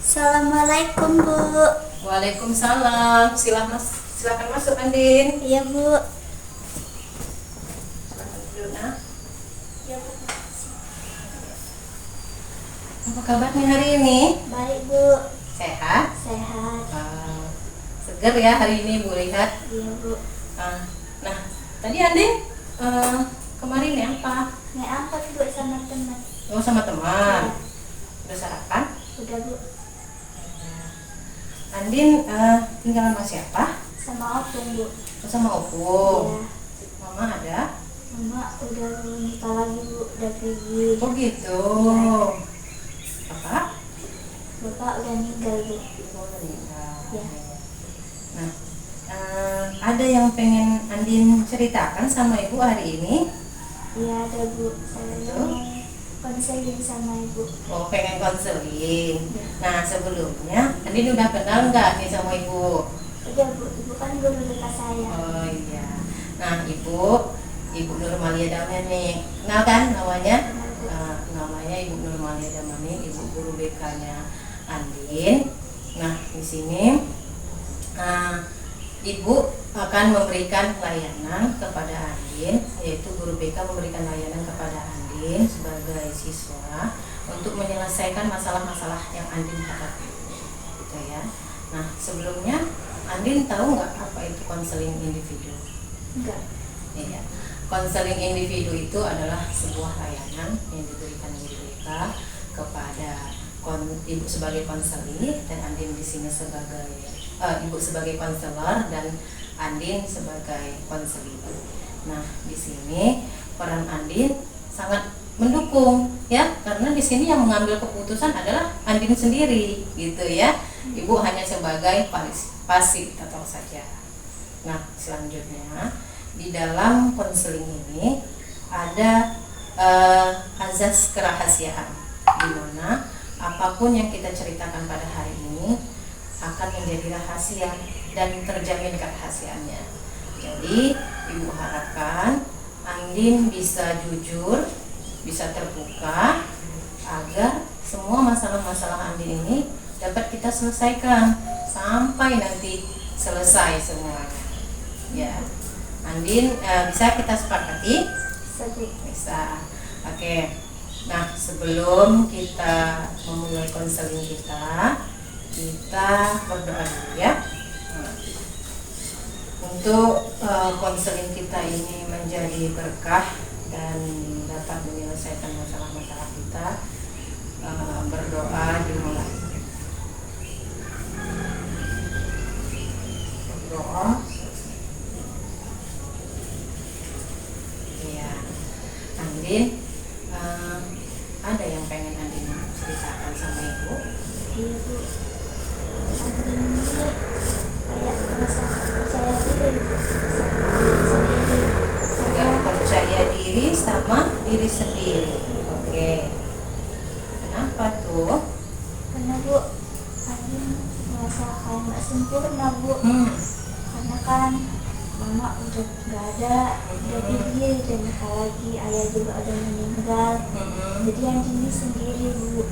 Assalamualaikum Bu. Waalaikumsalam. Silakan masuk Andin. Iya Bu. Silakan duduk nah. Iya Bu. Apa kabarnya hari ini? Baik Bu. Sehat? Sehat. Seger ya hari ini Bu lihat. Iya Bu. Nah, tadi Andin kemarin ya apa? Naik angkot Bu sama teman. Oh, sama teman. Iya. Udah sarapan? Udah Bu. Andin tinggal sama siapa? Sama Opung Bu. Oh, sama Opung. Iya. Mama ada? Mama udah nikah lagi Bu. Udah pergi. Oh gitu. Bapak? Bapak udah meninggal Bu. Oh, udah meninggal. Iya. Nah, ada yang pengen Andin ceritakan sama Ibu hari ini? Iya ada Bu. Saya mau konseling sama Ibu. Oh, pengen konseling. Iya. Nah, sebelumnya Andin udah kenal nggak nih sama Ibu? Udah Bu. Ibu kan guru dekat saya. Oh iya. Nah, Ibu Nurmalia Damani nih. Kenal kan namanya? Kenal Bu. Namanya Ibu Nurmalia Damani, Ibu guru BK-nya Andin. Nah, di sini Ibu akan memberikan layanan kepada Andin, yaitu guru BK memberikan layanan kepada Andin sebagai siswa untuk menyelesaikan masalah-masalah yang Andin hadapi, gitu ya. Nah, sebelumnya Andin tahu nggak apa itu konseling individu? Enggak. Iya. Konseling individu itu adalah sebuah layanan yang diberikan guru BK kepada Ibu sebagai konselor dan Andin di sini sebagai Ibu sebagai konselor dan Andin sebagai konselor. Nah, di sini peran Andin sangat mendukung ya, karena di sini yang mengambil keputusan adalah Andin sendiri, gitu ya. Ibu hanya sebagai fasilitator saja. Nah, selanjutnya di dalam konseling ini ada azas kerahasiaan, di mana apapun yang kita ceritakan pada hari ini akan menjadi rahasia dan terjamin kerahasiaannya. Jadi, Ibu harapkan Andin bisa jujur, bisa terbuka agar semua masalah-masalah Andin ini dapat kita selesaikan sampai nanti selesai semuanya. Ya, Andin bisa kita sepakati? Bisa. Oke. Nah, sebelum kita memulai konseling kita berdoa dulu ya. Untuk konseling kita ini menjadi berkah dan dapat menyelesaikan masalah-masalah kita, berdoa dimulai. Berdoa. Ya, Andin. Ada yang pengen Andin ceritakan sama Ibu? Iya Bu. Andin ini kayak merasa percaya diri sendiri. Nggak percaya diri sama diri sendiri. Oke. Kenapa tuh? Karena Bu, Andin merasa kayak nggak sempurna Bu. Karena kan Mama udah nggak ada, udah pergi dan nikah lagi, ayah juga udah meninggal. Jadi Andin ini sendiri Bu.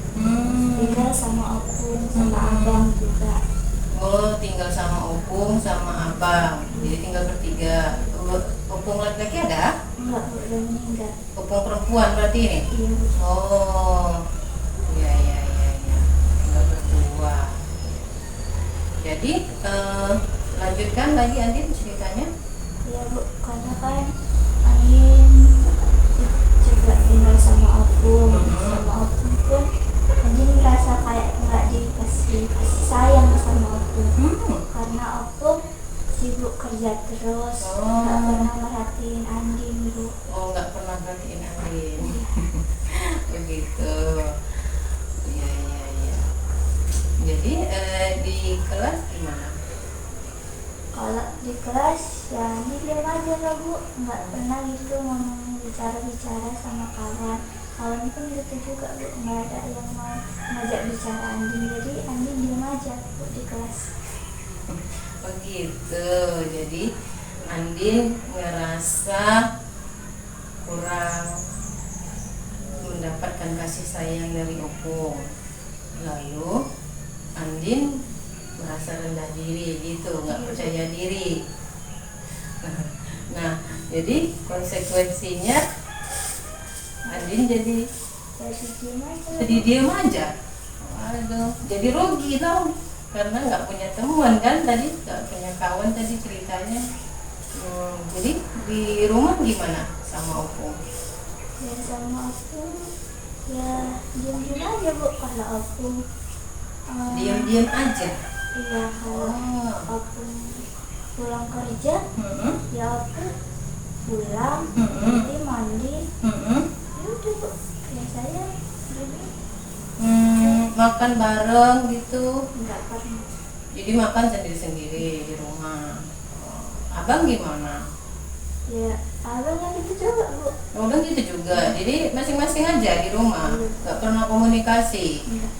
Tinggal sama Opung, sama Abang juga. Oh, tinggal sama Opung sama Abang. Jadi tinggal bertiga. Opung laki-laki ada? Enggak Bu, udah meninggal. Opung perempuan berarti ini? Iya Bu. Oh, iya. Tinggal berdua. Jadi lanjutkan lagi Andin ceritanya. Iya Bu, karena kan Andin juga tinggal sama Opung. Sama Opung pun Andin merasa kayak nggak dikasih kasih sayang sama Opung. Karena Opung sibuk kerja terus, nggak pernah merhatiin Andin Bu. Oh, nggak pernah perhatiin Andin. Begitu. Iya. Jadi di kelas gimana? Kalau di kelas ya ini diam aja lah Bu, nggak pernah gitu ngomong bicara sama kawan. Kawan pun gitu juga Bu, nggak ada yang mau ngajak bicara Andin, jadi Andin diam aja Bu di kelas. Begitu. Jadi Andin ngerasa kurang mendapatkan kasih sayang dari Opung. Lalu Andin merasa rendah diri gitu, nggak percaya diri. Nah, jadi konsekuensinya Andin jadi diam aja. Waduh, jadi rugi dong, karena nggak punya teman kan tadi, nggak punya kawan tadi ceritanya. Jadi di rumah gimana sama Opung? Ya sama aku ya diam-diam aja Bu. Kalau aku Diam-diam aja. iya, kalau aku pulang kerja ya aku pulang nanti mandi ya udah Bu, ya saya jadi Makan bareng gitu. nggak pernah. Jadi makan sendiri-sendiri di rumah. Abang gimana? Ya abangnya gitu juga Bu. Abang gitu juga. Jadi masing-masing aja di rumah. Gak pernah komunikasi. Enggak.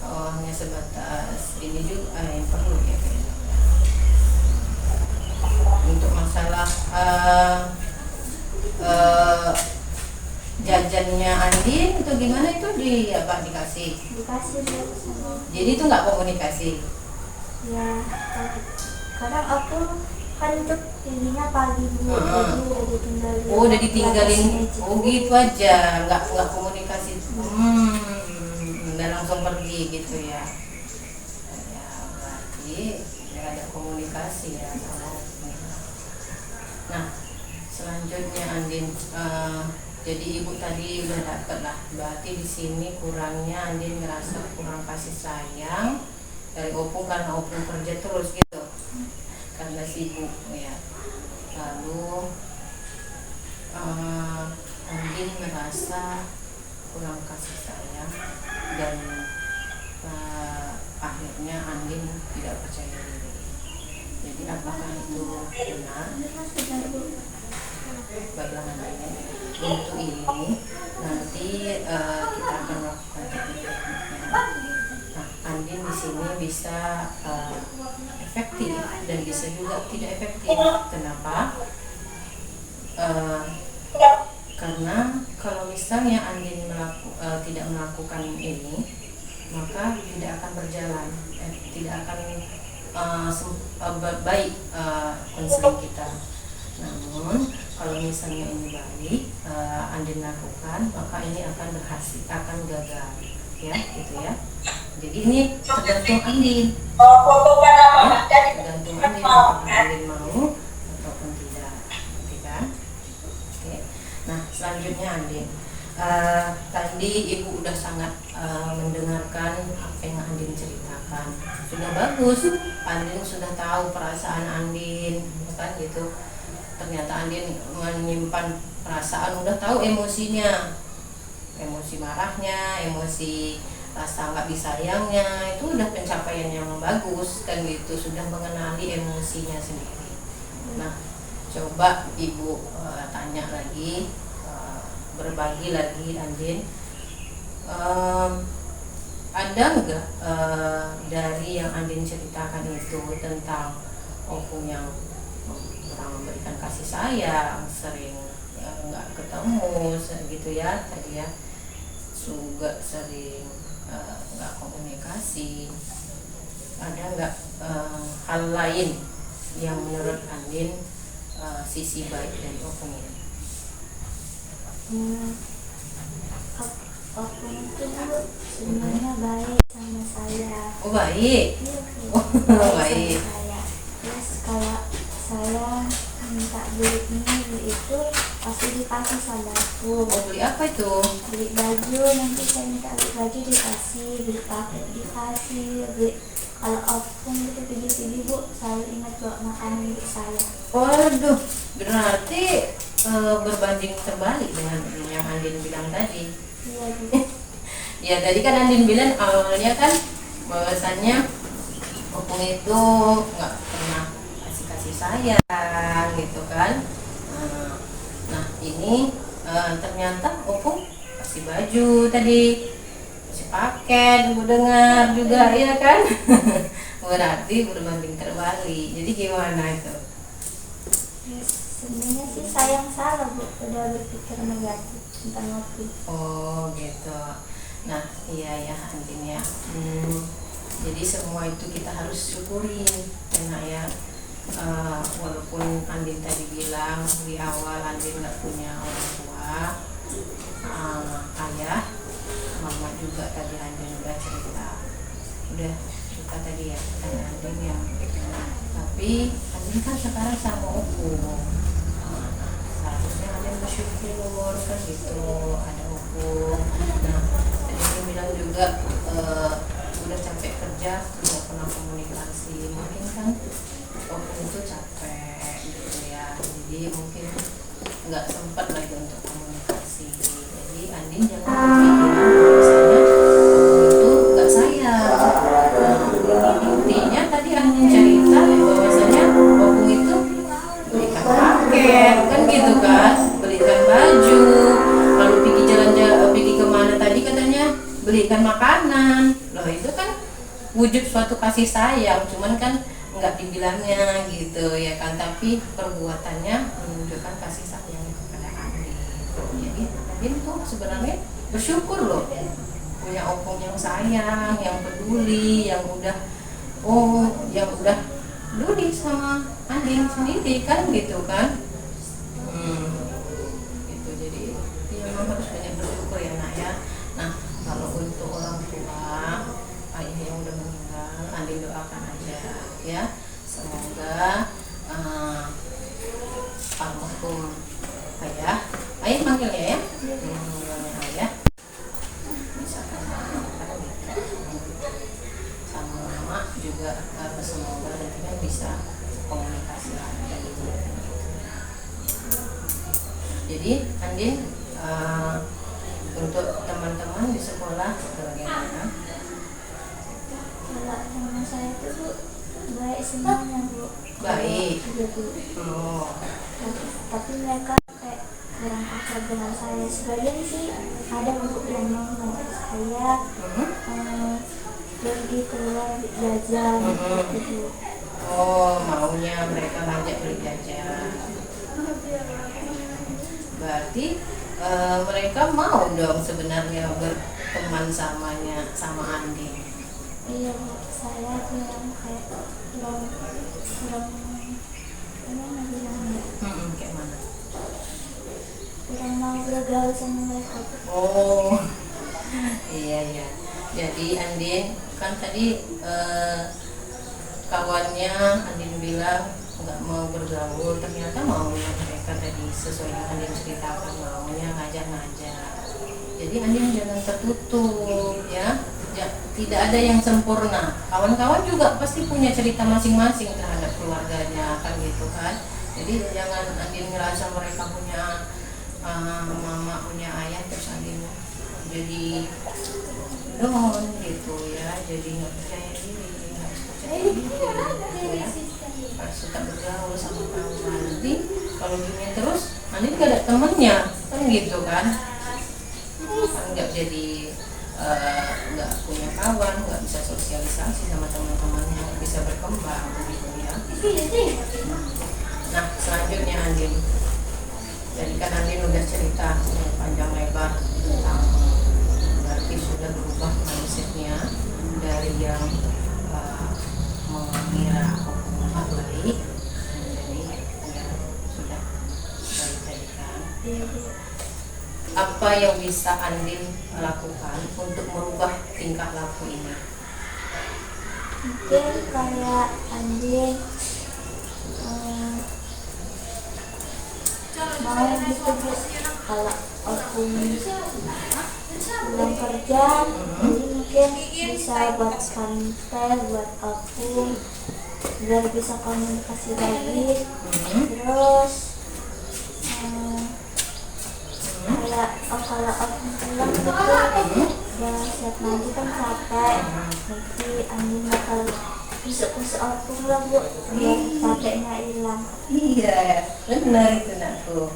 Oh, hanya sebatas ini juga yang perlu ya kayaknya. Untuk masalah jajannya Andin itu gimana, itu dikasih? Dikasih Bu sama. Jadi itu nggak komunikasi. Ya kadang aku kan untuk ininya pagi Bu, jadi udah ditinggalin. Oh, udah ditinggalin. Di atas meja. Oh gitu aja, nggak komunikasi. Udah langsung pergi gitu ya. Ya berarti nggak ada komunikasi ya sama Opung. Nah, selanjutnya Andin, jadi ibu tadi udah dapet lah. Berarti di sini kurangnya Andin ngerasa kurang kasih sayang dari Opung karena Opung kerja terus gitu, karena sibuk ya. Lalu Andin merasa kurang kasih sayang dan akhirnya Andin tidak percaya diri. Jadi apakah itu benar? Baiklah Andin, untuk ini nanti kita akan melakukan teknik-tekniknya. Nah, Andin di sini bisa efektif dan bisa juga tidak efektif. Kenapa? Karena kalau misalnya Andin tidak melakukan ini, maka tidak akan berjalan, tidak akan baik konseling kita. Namun kalau misalnya ini baik, Andin lakukan, maka ini akan berhasil, akan gagal, ya, gitu ya. Jadi ini tergantung Andin, ya, tergantung Andin apakah Andin mau ataupun tidak, gitu kan? Oke. Nah, selanjutnya Andin, tadi ibu udah sangat mendengarkan apa yang Andin ceritakan. Sudah bagus, Andin sudah tahu perasaan Andin, kan gitu. Ternyata Andin menyimpan perasaan, udah tahu emosinya, emosi marahnya, emosi rasa nggak disayangnya, itu udah pencapaian yang bagus kan gitu, sudah mengenali emosinya sendiri. Nah, coba ibu tanya lagi, berbagi lagi Andin, ada nggak dari yang Andin ceritakan itu tentang Opung yang kurang memberikan kasih sayang, sering nggak ketemu gitu ya tadi ya, juga sering nggak komunikasi, ada nggak hal lain yang menurut Andin sisi baik dari Opung ini? Opung itu Bu sebenarnya baik sama saya. Oh baik. Iya, Bu. Oh, baik. Sama saya. Terus kalau saya minta beli ini beli itu pasti dikasih sama aku. Oh, beli apa itu? Beli baju, nanti saya minta beli baju dikasih, beli paket dikasih, beli. Kalau Opung gitu pergi-pergi Bu selalu ingat bawa makanan untuk saya. Waduh, berarti berbanding terbalik dengan yang Andin bilang tadi. Iya Bu. Ya tadi kan Andin bilang awalnya kan bahwasannya Opung itu nggak pernah kasih sayang gitu kan. Nah ini ternyata Opung kasih baju tadi, kasih paket, aku dengar juga ya kan. Berarti berbanding terbalik. Jadi gimana itu? Ya, sebenarnya sih saya yang salah Bu, udah berpikir negatif tentang Opung. Oh gitu. Nah iya ya Andin ya. Jadi semua itu kita harus syukurin karena ya walaupun Andin tadi bilang di awal Andin nggak punya orang tua, ayah, mama juga tadi Andin udah cerita tadi ya tanya Andin ya. Tapi Andin kan sekarang sama opung, seharusnya Andin bersyukur kan gitu ada opung. Nah tadi Andin bilang juga udah capek kerja nggak pernah komunikasi, mungkin kan opung itu capek gitu ya, jadi mungkin nggak sempat lagi untuk komunikasi. Jadi Andin jangan berpikiran misalnya itu nggak sayang. Intinya tadi Andin cerita bahwasanya opung itu belikan paket kan gitu kan, belikan baju, lalu pergi jalan-jalan, pergi kemana tadi katanya belikan makanan. Loh itu kan wujud suatu kasih sayang, cuman kan nggak dibilangnya gitu ya kan, tapi perbuatannya menunjukkan kasih sayang kepada Andin. Jadi Andin tuh sebenarnya bersyukur loh punya opung yang sayang, yang peduli, yang udah peduli sama Andin sendiri kan gitu kan. Gitu, jadi ya memang harus banyak bersyukur ya nak ya. Nah kalau untuk orang tua ayah yang udah meninggal, Andin doakan aja ya, semoga almarhum ayah manggilnya ya, ayah bisa sama mama juga, semoga nanti kan bisa komunikasi lagi. Jadi Andin untuk teman-teman di sekolah bagaimana? Kalau teman saya itu Bu, baik semuanya Bu. Baik. Iya Bu. Oh. Tapi mereka kayak kurang akrab dengan saya. Sebagian sih ada Bu yang mau ngajak saya pergi keluar jajan gitu. Oh, maunya mereka ngajak beli jajan. Berarti mereka mau dong sebenarnya berteman sama Andin. Iya Bu, saya kurang kayak kurang gimana bilangnya? Kayak mana? Kurang mau bergaul sama mereka. Oh, iya. Jadi Andin kan tadi kawannya Andin bilang nggak mau bergaul, ternyata maunya mereka tadi sesuai yang Andin ceritakan, maunya ngajak-ngajak. Jadi Andin jangan tertutup ya. Tidak ada yang sempurna. Kawan-kawan juga pasti punya cerita masing-masing terhadap keluarganya kan gitu kan. Jadi jangan Andin ngerasa mereka punya mama, punya ayah, terus Andin jadi down gitu ya, jadi nggak percaya diri, harus percaya diri gitu ya, harus suka bergaul sama kawan. Nanti kalau gini terus Andin gak ada temennya kan gitu kan nggak jadi nggak punya kawan, nggak bisa sosialisasi sama teman-temannya, nggak bisa berkembang begitu ya. Nah selanjutnya Andin, jadi kan Andin udah cerita panjang lebar tentang berarti sudah berubah mindsetnya dari yang mengira opung baik menjadi yang sudah baik kan. Apa yang bisa Andin lakukan untuk merubah tingkah laku ini? Mungkin kayak Andin mau gitu Bu, kalau opung pulang kerja jadi mungkin bisa buatkan teh buat opung biar bisa komunikasi lagi. Terus kayak kalau opung pulang gitu ya siap nanti kan capek, nanti Andin bakal kusuk-kusuk opung lah Bu biar capeknya hilang. Iya, benar itu nakku.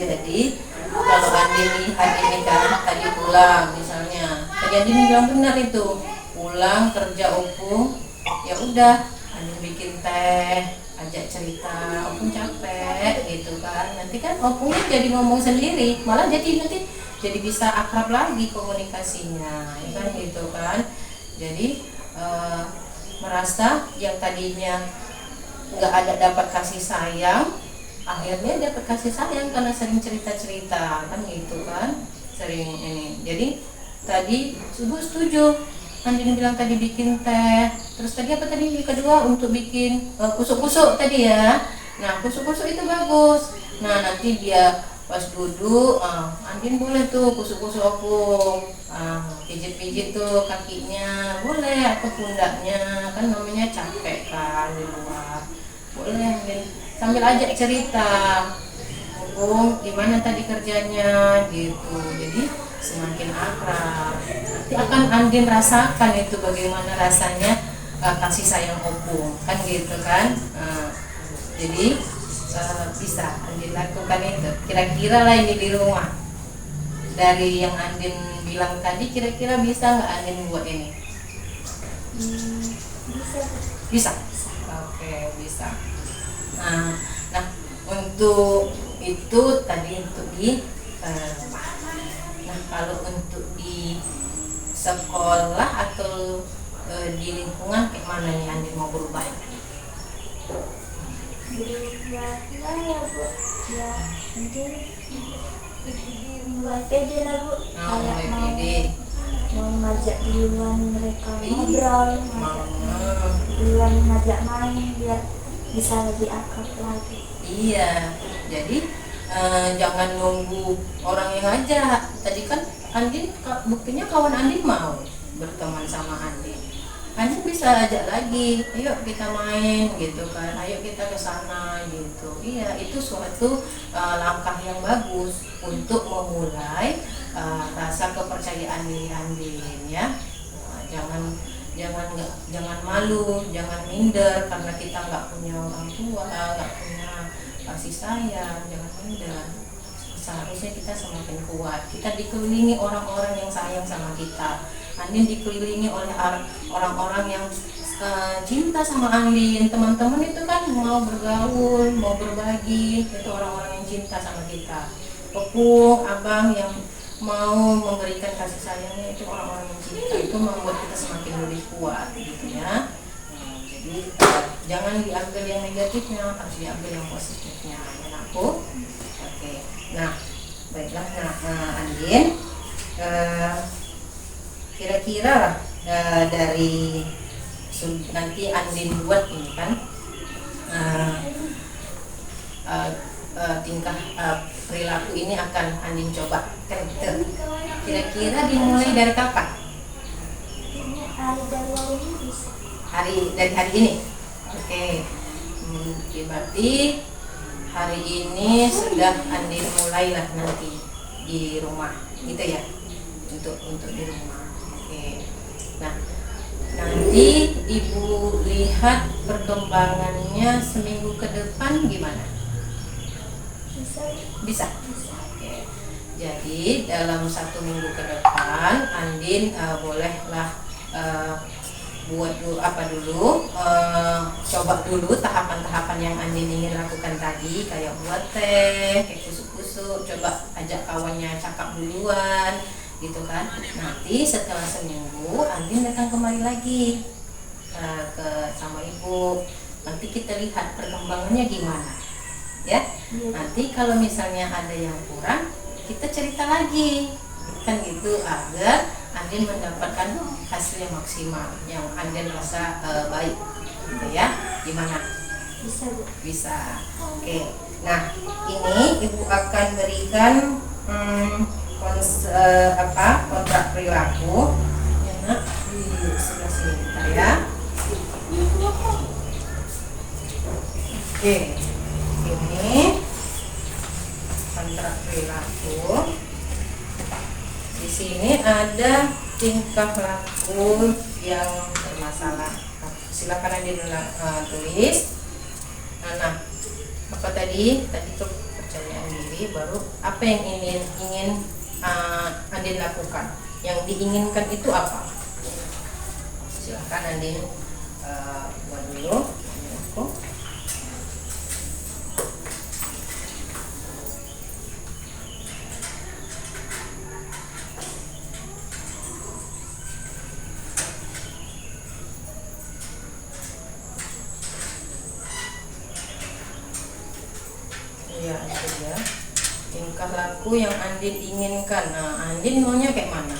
Jadi kalau Andin lihat ini kan tadi pulang misalnya, tadi Andin bilang benar itu, pulang kerja opung, ya udah Andin bikin teh, ajak cerita, opung capek gitu kan. Nanti kan opungnya jadi ngomong sendiri, malah jadi nanti jadi bisa akrab lagi komunikasinya, ya kan gitu kan. Jadi merasa yang tadinya nggak ada dapat kasih sayang, akhirnya dapat kasih sayang karena sering cerita-cerita kan gitu kan, sering ini. Jadi tadi Ibu setuju, Andin bilang tadi bikin teh, terus tadi apa tadi kedua untuk bikin kusuk-kusuk tadi ya. Nah kusuk-kusuk itu bagus. Nah nanti dia pas duduk, Andin boleh tuh kusuk-kusuk opung, pijit-pijit tuh kakinya boleh atau pundaknya, kan namanya capek kan di luar, boleh Andin sambil ajak cerita, opung gimana tadi kerjanya gitu. Jadi semakin akrab, nanti akan Andin rasakan itu bagaimana rasanya kasih sayang opung kan gitu kan. Jadi bisa Andin lakukan itu. Kira-kira lah ini di rumah dari yang Andin bilang tadi, kira-kira bisa nggak Andin buat ini? Bisa. Oke, bisa. Nah untuk itu tadi untuk di rumah. Nah kalau untuk di sekolah atau di lingkungan kayak mana nih Andin mau berubah? Berubahnya ya Bu, ya mungkin mulai pede lah Bu, kayak mau ngajak duluan mereka ngobrol, duluan ngajak main biar bisa lebih akrab lagi. Iya, jadi jangan nunggu orang yang ngajak. Tadi kan Andin buktinya kawan Andin mau berteman sama Andin. Andin bisa ajak lagi, ayo kita main gitu kan, ayo kita ke sana gitu. Iya, itu suatu langkah yang bagus untuk memulai rasa kepercayaan diri Andin ya. Jangan malu, jangan minder karena kita nggak punya orang tua, nggak punya kasih sayang, jangan minder. Seharusnya kita semakin kuat. Kita dikelilingi orang-orang yang sayang sama kita. Andin dikelilingi oleh orang-orang yang cinta sama Andin. Teman-teman itu kan mau bergaul, mau berbagi, itu orang-orang yang cinta sama kita. Opung, abang yang mau memberikan kasih sayangnya, itu orang-orang yang cinta. Itu membuat kita semakin lebih kuat gitu ya. Jadi jangan diambil yang negatifnya, harus diambil yang positifnya ya aku. Oke. Nah baiklah, Andin, kira-kira dari nanti Andin buat ini kan tingkah perilaku ini akan Andin coba kan gitu. Kira-kira dimulai dari kapan? Dari hari ini. Oke. Berarti hari ini sudah Andin mulailah nanti di rumah gitu ya, untuk di rumah. Oke. Nah nanti Ibu lihat perkembangannya seminggu ke depan gimana? Bisa. Oke. Jadi dalam 1 minggu ke depan Andin bolehlah buat dulu coba dulu tahapan-tahapan yang Andin ingin lakukan tadi, kayak buat teh, kayak kusuk-kusuk, coba ajak kawannya cakap duluan gitu kan. Nanti setelah seminggu Andin datang kembali lagi sama Ibu, nanti kita lihat perkembangannya gimana ya. Nanti kalau misalnya ada yang kurang, kita cerita lagi kan gitu, agar Andin mendapatkan hasil yang maksimal, yang Andin rasa baik gitu ya. Gimana? Bisa Bu. Bisa. Oke. Nah ini Ibu akan berikan kontrak perilaku ya, di sebelah sini bentar ya. Oke, ini kontrak perilaku. Di sini ada tingkah laku yang bermasalah. Silakan Andin tulis. Nah, apa tadi itu kepercayaan diri, baru apa yang ingin Andin lakukan, yang diinginkan itu apa? Silakan Andin buat dulu. Iya, itu dia. Tingkah laku yang Andin inginkan. Nah, Andin maunya kayak mana?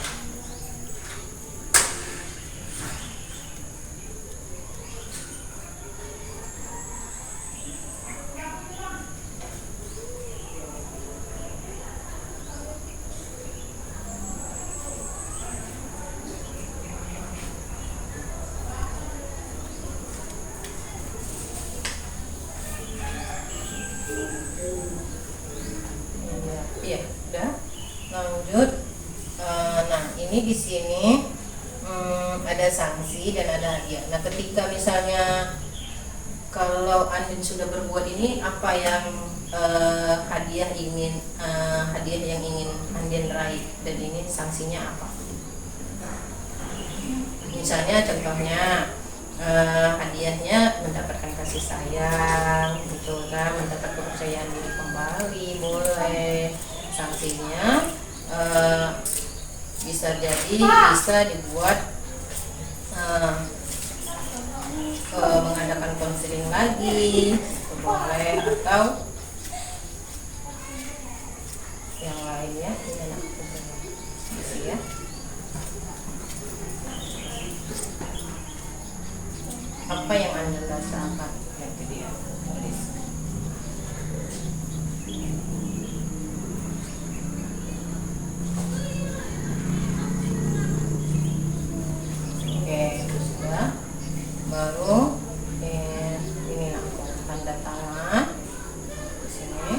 Iya, udah. Lanjut. Nah, ini di sini ada sanksi dan ada hadiah. Nah, ketika misalnya kalau Andin sudah berbuat ini, apa yang hadiah yang ingin Andin raih, dan ini sanksinya apa? Misalnya contohnya hadiahnya mendapatkan kasih sayang gitu kan, mendapat kepercayaan diri kembali boleh. Sanksinya bisa dibuat mengadakan konseling lagi boleh, atau yang lainnya. Ini anak isi ya. Apa yang Anda rasakan? Itu dia, tulis. Oke, itu sudah. Baru ini aku tanda tangan di sini.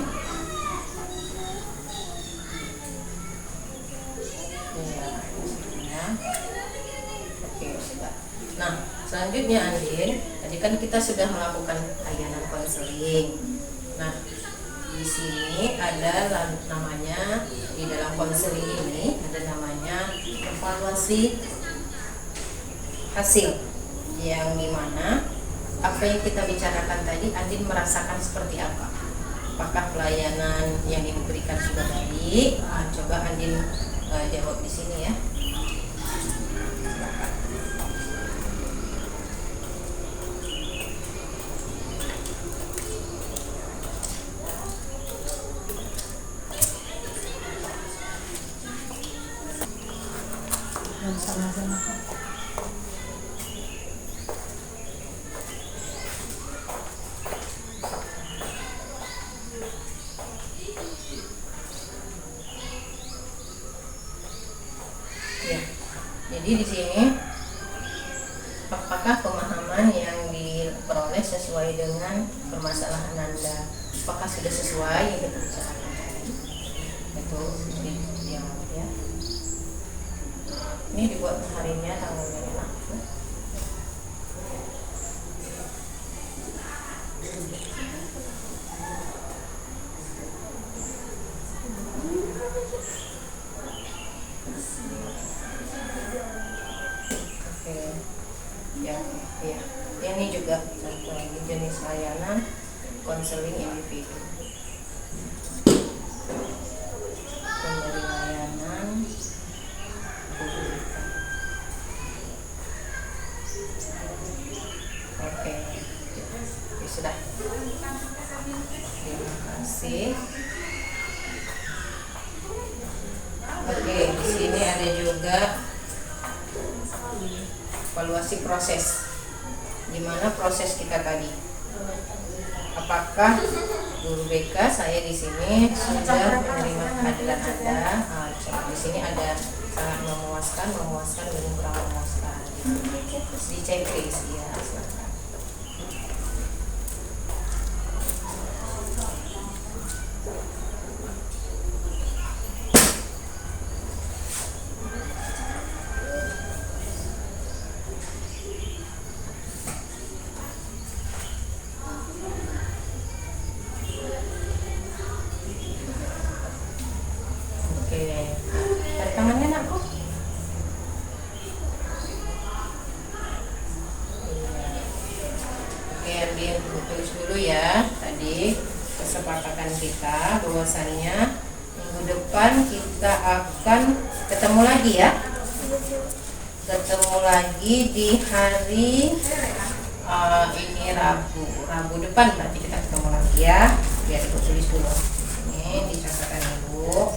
Iya, ya. Oke, sudah. Nah, selanjutnya Andin, tadi kan kita sudah melakukan layanan konseling. Nah, di sini ada namanya, di dalam konseling ini ada namanya evaluasi hasil, yang dimana apa yang kita bicarakan tadi Andin merasakan seperti apa. Apakah pelayanan yang diberikan sudah baik? Coba Andin jawab di sini ya. Sama-sama. Ya, jadi di sini apakah pemahaman yang diperoleh sesuai dengan permasalahan Anda? Apakah sudah sesuai yang kita bicarakan tadi? Itu yang ya. Ini dibuat harinya tanggalnya enak. Oke, ya. Ini juga satu lagi jenis layanan konseling individu. Pemberi layanan publik. Oke, ya sudah. Terima kasih. Oke, di sini ada juga evaluasi proses. Gimana proses kita tadi? Apakah guru BK saya di sini sudah menerima kehadiran Anda? Di sini ada sangat memuaskan dan kurang memuaskan. Di checklist ya, silakan. Tarik tangannya anakku. Oke, Andin tulis dulu ya. Tadi kesepakatan kita bahwasannya minggu depan kita akan ketemu lagi ya. Ketemu lagi di hari ini Rabu depan berarti kita ketemu lagi ya. biar ibu tulis dulu. Ini dicatatkan dulu.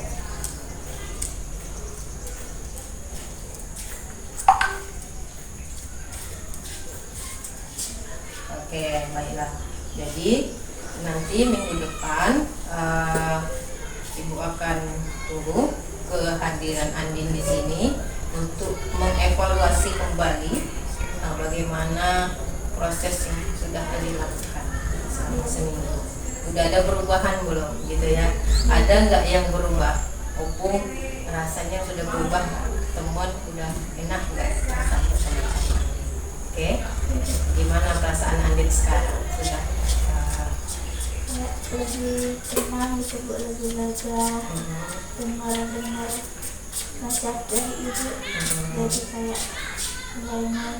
Oke, baiklah. Jadi nanti minggu depan ibu akan tunggu kehadiran Andin di sini untuk mengevaluasi kembali bagaimana proses yang sudah Andin lakukan selama seminggu. Udah ada perubahan belum gitu ya? Ada nggak yang berubah? Opung rasanya sudah berubah, temuan udah enak nggak rasanya sama-sama? Oke, gimana perasaan Andin sekarang? Sudah kayak lebih tenang gitu Bu, lebih lega, dengar nasihat dari ibu, jadi kayak mulai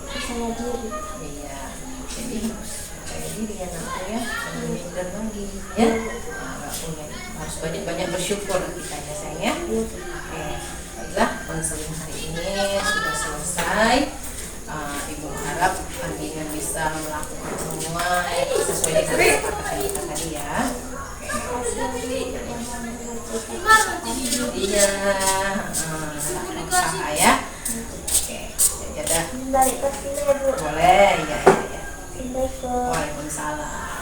percaya diri. iya, jadi harus percaya diri ya nak ya, jangan minder lagi ya. Nggak punya, harus banyak bersyukur kita ya sayang ya. Oke, baiklah, konseling hari ini sudah selesai. Ibu harap Andin bisa melakukan semua sesuai dengan kesepakatan kita tadi ya. Iya, usaha ya. Oke, ya udah. Balik ke sini ya Bu. Boleh, ya. Assalamualaikum. Waalaikumsalam.